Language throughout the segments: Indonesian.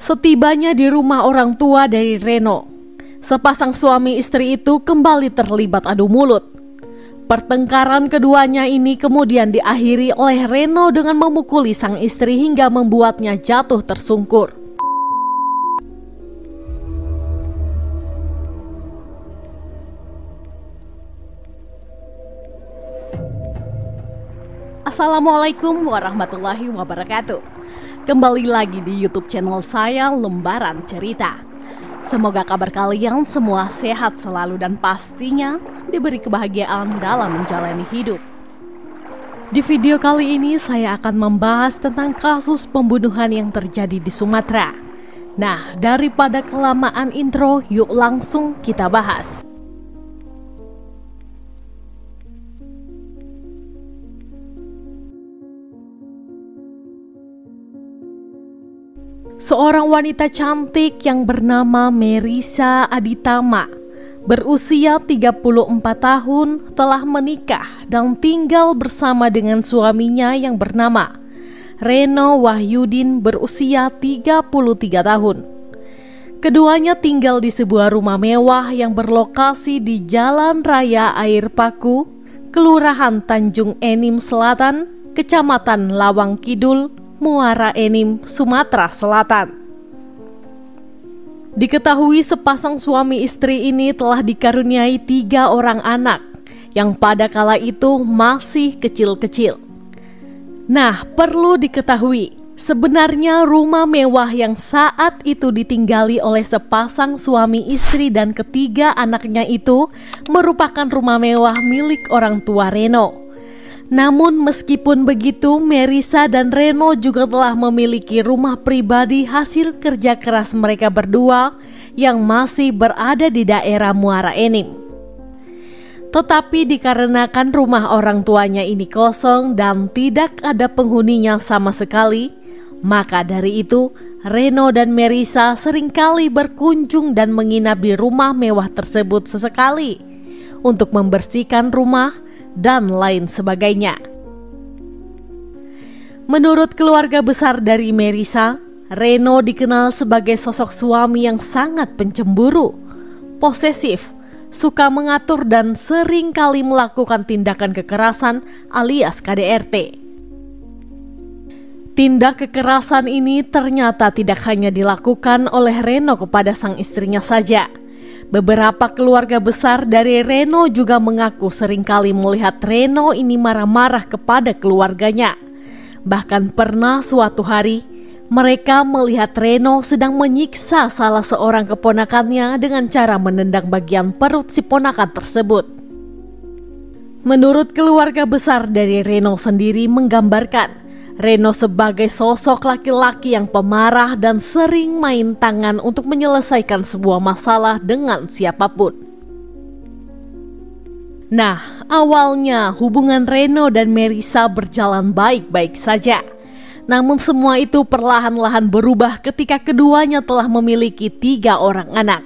Setibanya di rumah orang tua dari Reno, sepasang suami istri itu kembali terlibat adu mulut. Pertengkaran keduanya ini kemudian diakhiri oleh Reno dengan memukuli sang istri hingga membuatnya jatuh tersungkur. Assalamualaikum warahmatullahi wabarakatuh. Kembali lagi di YouTube channel saya, Lembaran Cerita. Semoga kabar kalian semua sehat selalu dan pastinya diberi kebahagiaan dalam menjalani hidup. Di video kali ini saya akan membahas tentang kasus pembunuhan yang terjadi di Sumatera. Nah, daripada kelamaan intro, yuk langsung kita bahas. Seorang wanita cantik yang bernama Merisa Aditama, berusia 34 tahun, telah menikah dan tinggal bersama dengan suaminya yang bernama Reno Wahyudin, berusia 33 tahun. Keduanya tinggal di sebuah rumah mewah yang berlokasi di Jalan Raya Air Paku, Kelurahan Tanjung Enim Selatan, Kecamatan Lawang Kidul, Muara Enim, Sumatera Selatan. Diketahui sepasang suami istri ini telah dikaruniai 3 orang anak yang pada kala itu masih kecil-kecil. Nah, perlu diketahui, sebenarnya rumah mewah yang saat itu ditinggali oleh sepasang suami istri dan ketiga anaknya itu merupakan rumah mewah milik orang tua Reno. Namun meskipun begitu, Merisa dan Reno juga telah memiliki rumah pribadi hasil kerja keras mereka berdua yang masih berada di daerah Muara Enim. Tetapi dikarenakan rumah orang tuanya ini kosong dan tidak ada penghuninya sama sekali, maka dari itu Reno dan Merisa seringkali berkunjung dan menginap di rumah mewah tersebut sesekali untuk membersihkan rumah dan lain sebagainya. Menurut keluarga besar dari Merisa, Reno dikenal sebagai sosok suami yang sangat pencemburu, posesif, suka mengatur dan sering kali melakukan tindakan kekerasan alias KDRT. Tindak kekerasan ini ternyata tidak hanya dilakukan oleh Reno kepada sang istrinya saja. Beberapa keluarga besar dari Reno juga mengaku seringkali melihat Reno ini marah-marah kepada keluarganya. Bahkan pernah suatu hari mereka melihat Reno sedang menyiksa salah seorang keponakannya dengan cara menendang bagian perut si ponakan tersebut. Menurut keluarga besar dari Reno sendiri menggambarkan Reno sebagai sosok laki-laki yang pemarah dan sering main tangan untuk menyelesaikan sebuah masalah dengan siapapun. Nah, awalnya hubungan Reno dan Merisa berjalan baik-baik saja. Namun semua itu perlahan-lahan berubah ketika keduanya telah memiliki 3 orang anak.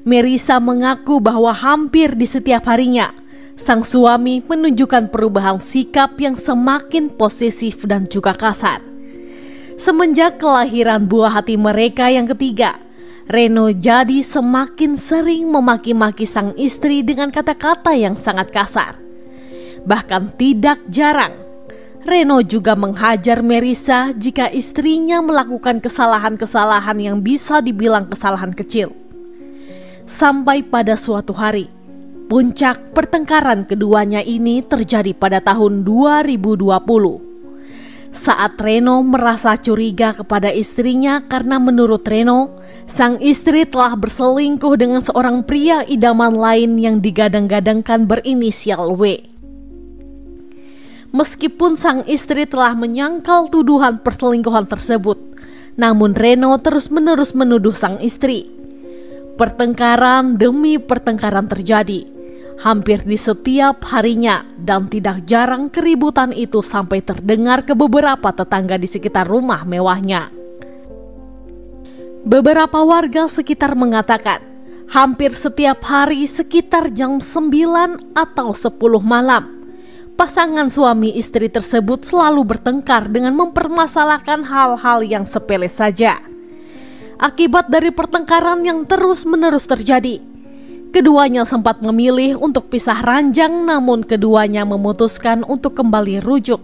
Merisa mengaku bahwa hampir di setiap harinya sang suami menunjukkan perubahan sikap yang semakin posesif dan juga kasar. Semenjak kelahiran buah hati mereka yang ketiga, Reno jadi semakin sering memaki-maki sang istri dengan kata-kata yang sangat kasar. Bahkan tidak jarang, Reno juga menghajar Merisa jika istrinya melakukan kesalahan-kesalahan yang bisa dibilang kesalahan kecil. Sampai pada suatu hari, puncak pertengkaran keduanya ini terjadi pada tahun 2020. Saat Reno merasa curiga kepada istrinya karena menurut Reno, sang istri telah berselingkuh dengan seorang pria idaman lain yang digadang-gadangkan berinisial W. Meskipun sang istri telah menyangkal tuduhan perselingkuhan tersebut, namun Reno terus-menerus menuduh sang istri. Pertengkaran demi pertengkaran terjadi hampir di setiap harinya dan tidak jarang keributan itu sampai terdengar ke beberapa tetangga di sekitar rumah mewahnya. Beberapa warga sekitar mengatakan hampir setiap hari sekitar jam 9 atau 10 malam pasangan suami istri tersebut selalu bertengkar dengan mempermasalahkan hal-hal yang sepele saja. Akibat dari pertengkaran yang terus-menerus terjadi, keduanya sempat memilih untuk pisah ranjang, namun keduanya memutuskan untuk kembali rujuk,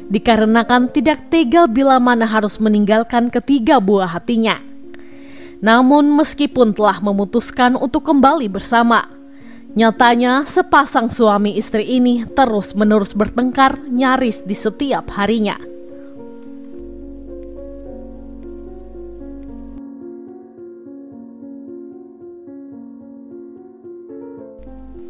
dikarenakan tidak tega bila mana harus meninggalkan ketiga buah hatinya. Namun meskipun telah memutuskan untuk kembali bersama, nyatanya sepasang suami istri ini terus-menerus bertengkar nyaris di setiap harinya.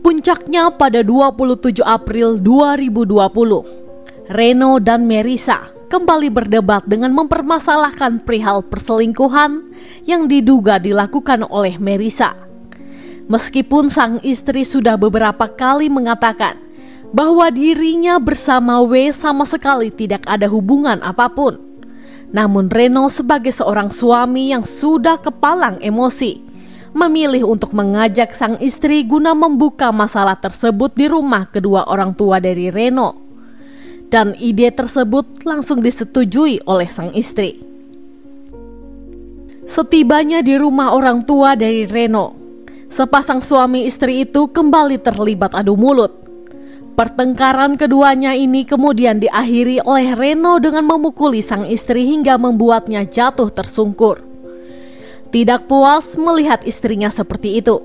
Puncaknya pada 27 April 2020, Reno dan Merisa kembali berdebat dengan mempermasalahkan perihal perselingkuhan yang diduga dilakukan oleh Merisa. Meskipun sang istri sudah beberapa kali mengatakan bahwa dirinya bersama W sama sekali tidak ada hubungan apapun, namun Reno sebagai seorang suami yang sudah kepalang emosi memilih untuk mengajak sang istri guna membuka masalah tersebut di rumah kedua orang tua dari Reno. Dan ide tersebut langsung disetujui oleh sang istri. Setibanya di rumah orang tua dari Reno, sepasang suami istri itu kembali terlibat adu mulut. Pertengkaran keduanya ini kemudian diakhiri oleh Reno dengan memukuli sang istri hingga membuatnya jatuh tersungkur. Tidak puas melihat istrinya seperti itu,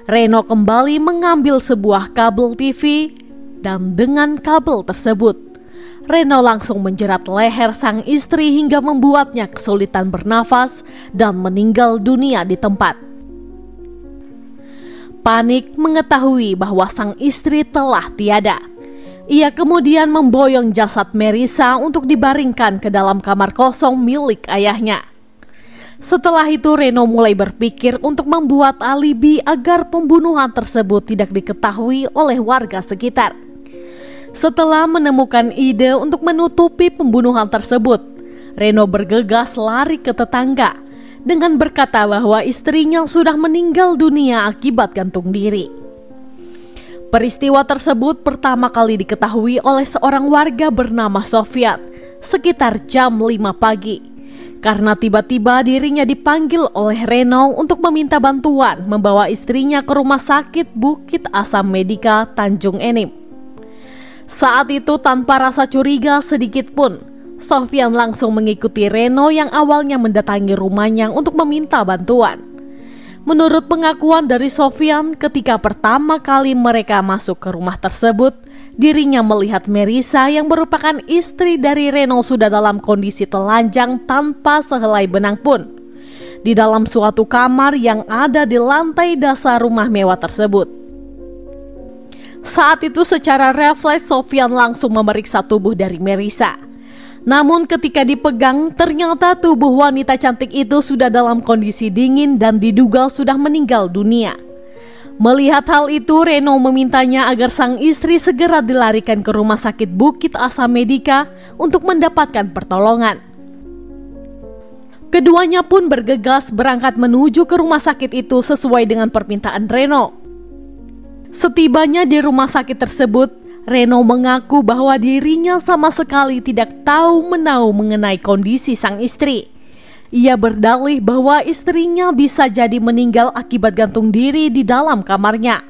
Reno kembali mengambil sebuah kabel TV dan dengan kabel tersebut, Reno langsung menjerat leher sang istri hingga membuatnya kesulitan bernafas dan meninggal dunia di tempat. Panik mengetahui bahwa sang istri telah tiada. Ia kemudian memboyong jasad Merisa untuk dibaringkan ke dalam kamar kosong milik ayahnya. Setelah itu Reno mulai berpikir untuk membuat alibi agar pembunuhan tersebut tidak diketahui oleh warga sekitar. Setelah menemukan ide untuk menutupi pembunuhan tersebut, Reno bergegas lari ke tetangga dengan berkata bahwa istrinya sudah meninggal dunia akibat gantung diri. Peristiwa tersebut pertama kali diketahui oleh seorang warga bernama Sofyan sekitar jam 5 pagi. Karena tiba-tiba dirinya dipanggil oleh Reno untuk meminta bantuan membawa istrinya ke rumah sakit Bukit Asam Medika Tanjung Enim. Saat itu tanpa rasa curiga sedikit pun, Sofyan langsung mengikuti Reno yang awalnya mendatangi rumahnya untuk meminta bantuan. Menurut pengakuan dari Sofyan, ketika pertama kali mereka masuk ke rumah tersebut, dirinya melihat Merisa yang merupakan istri dari Reno sudah dalam kondisi telanjang tanpa sehelai benang pun di dalam suatu kamar yang ada di lantai dasar rumah mewah tersebut. Saat itu secara refleks Sofyan langsung memeriksa tubuh dari Merisa. Namun ketika dipegang ternyata tubuh wanita cantik itu sudah dalam kondisi dingin dan diduga sudah meninggal dunia. Melihat hal itu, Reno memintanya agar sang istri segera dilarikan ke rumah sakit Bukit Asam Medika untuk mendapatkan pertolongan. Keduanya pun bergegas berangkat menuju ke rumah sakit itu sesuai dengan permintaan Reno. Setibanya di rumah sakit tersebut, Reno mengaku bahwa dirinya sama sekali tidak tahu menahu mengenai kondisi sang istri. Ia berdalih bahwa istrinya bisa jadi meninggal akibat gantung diri di dalam kamarnya.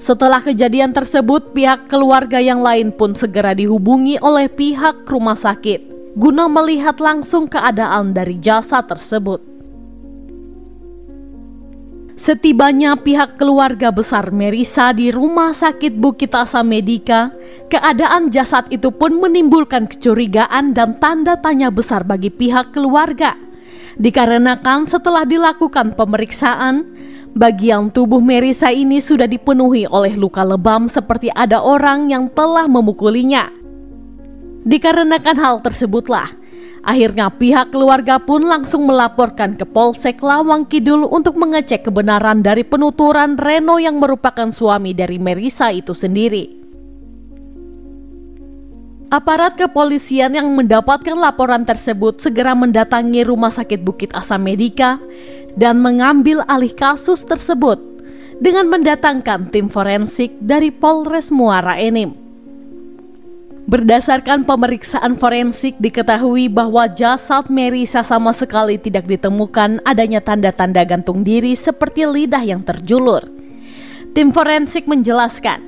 Setelah kejadian tersebut, pihak keluarga yang lain pun segera dihubungi oleh pihak rumah sakit guna melihat langsung keadaan dari jasad tersebut. Setibanya pihak keluarga besar Merisa di rumah sakit Bukit Asam Medika, keadaan jasad itu pun menimbulkan kecurigaan dan tanda tanya besar bagi pihak keluarga. Dikarenakan setelah dilakukan pemeriksaan, bagian tubuh Merisa ini sudah dipenuhi oleh luka lebam seperti ada orang yang telah memukulinya. Dikarenakan hal tersebutlah, akhirnya pihak keluarga pun langsung melaporkan ke Polsek Lawang Kidul untuk mengecek kebenaran dari penuturan Reno yang merupakan suami dari Merisa itu sendiri. Aparat kepolisian yang mendapatkan laporan tersebut segera mendatangi rumah sakit Bukit Asam Medika dan mengambil alih kasus tersebut dengan mendatangkan tim forensik dari Polres Muara Enim. Berdasarkan pemeriksaan forensik diketahui bahwa jasad Merisa sama sekali tidak ditemukan adanya tanda-tanda gantung diri seperti lidah yang terjulur. Tim forensik menjelaskan,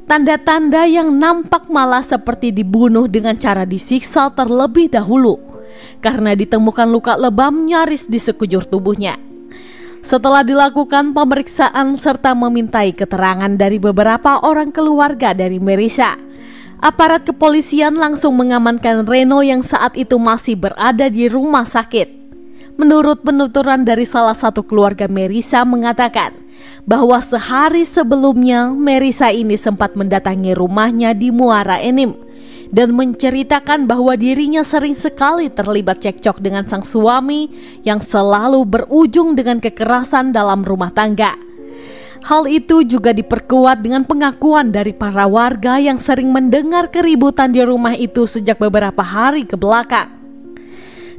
tanda-tanda yang nampak malah seperti dibunuh dengan cara disiksa terlebih dahulu karena ditemukan luka lebam nyaris di sekujur tubuhnya. Setelah dilakukan pemeriksaan serta memintai keterangan dari beberapa orang keluarga dari Merisa, aparat kepolisian langsung mengamankan Reno yang saat itu masih berada di rumah sakit. Menurut penuturan dari salah satu keluarga Merisa mengatakan bahwa sehari sebelumnya Merisa ini sempat mendatangi rumahnya di Muara Enim dan menceritakan bahwa dirinya sering sekali terlibat cekcok dengan sang suami yang selalu berujung dengan kekerasan dalam rumah tangga. Hal itu juga diperkuat dengan pengakuan dari para warga yang sering mendengar keributan di rumah itu sejak beberapa hari ke belakang.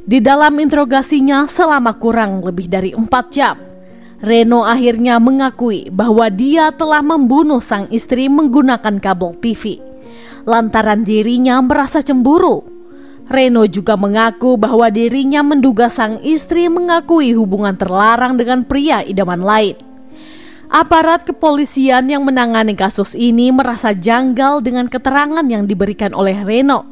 Di dalam interogasinya selama kurang lebih dari 4 jam, Reno akhirnya mengakui bahwa dia telah membunuh sang istri menggunakan kabel TV. Lantaran dirinya merasa cemburu. Reno juga mengaku bahwa dirinya menduga sang istri mengakui hubungan terlarang dengan pria idaman lain. Aparat kepolisian yang menangani kasus ini merasa janggal dengan keterangan yang diberikan oleh Reno.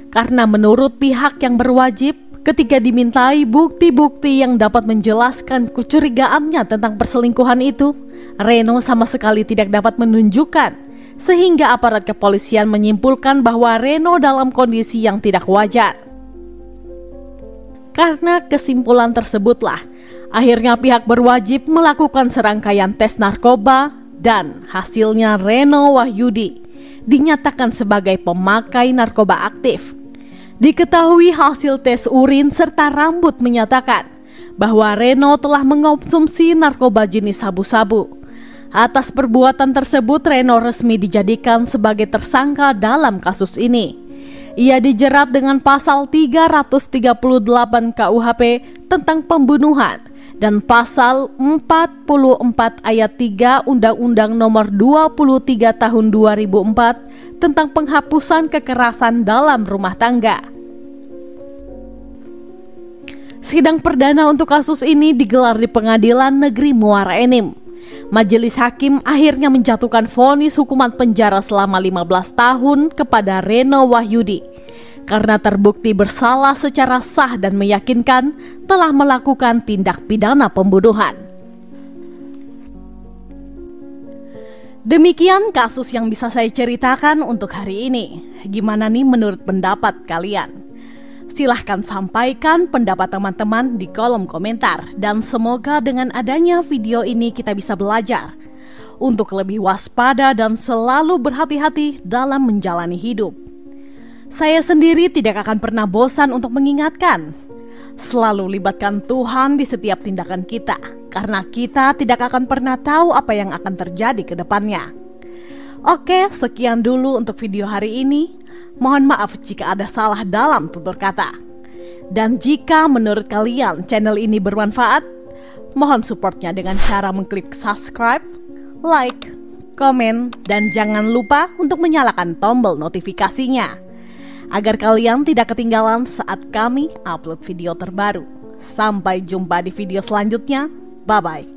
Karena menurut pihak yang berwajib, ketika dimintai bukti-bukti yang dapat menjelaskan kecurigaannya tentang perselingkuhan itu, Reno sama sekali tidak dapat menunjukkan. Sehingga aparat kepolisian menyimpulkan bahwa Reno dalam kondisi yang tidak wajar. Karena kesimpulan tersebutlah, akhirnya pihak berwajib melakukan serangkaian tes narkoba dan hasilnya Reno Wahyudi dinyatakan sebagai pemakai narkoba aktif. Diketahui hasil tes urin serta rambut menyatakan bahwa Reno telah mengonsumsi narkoba jenis sabu-sabu. Atas perbuatan tersebut, Reno resmi dijadikan sebagai tersangka dalam kasus ini. Ia dijerat dengan pasal 338 KUHP tentang pembunuhan dan pasal 44 ayat 3 Undang-Undang Nomor 23 Tahun 2004 tentang penghapusan kekerasan dalam rumah tangga. Sidang perdana untuk kasus ini digelar di Pengadilan Negeri Muara Enim. Majelis hakim akhirnya menjatuhkan vonis hukuman penjara selama 15 tahun kepada Reno Wahyudi karena terbukti bersalah secara sah dan meyakinkan telah melakukan tindak pidana pembunuhan. Demikian kasus yang bisa saya ceritakan untuk hari ini. Gimana nih menurut pendapat kalian? Silahkan sampaikan pendapat teman-teman di kolom komentar. Dan semoga dengan adanya video ini kita bisa belajar untuk lebih waspada dan selalu berhati-hati dalam menjalani hidup. Saya sendiri tidak akan pernah bosan untuk mengingatkan, selalu libatkan Tuhan di setiap tindakan kita, karena kita tidak akan pernah tahu apa yang akan terjadi ke depannya. Oke, sekian dulu untuk video hari ini. Mohon maaf jika ada salah dalam tutur kata. Dan jika menurut kalian channel ini bermanfaat, mohon supportnya dengan cara mengklik subscribe, like, komen, dan jangan lupa untuk menyalakan tombol notifikasinya agar kalian tidak ketinggalan saat kami upload video terbaru. Sampai jumpa di video selanjutnya. Bye-bye.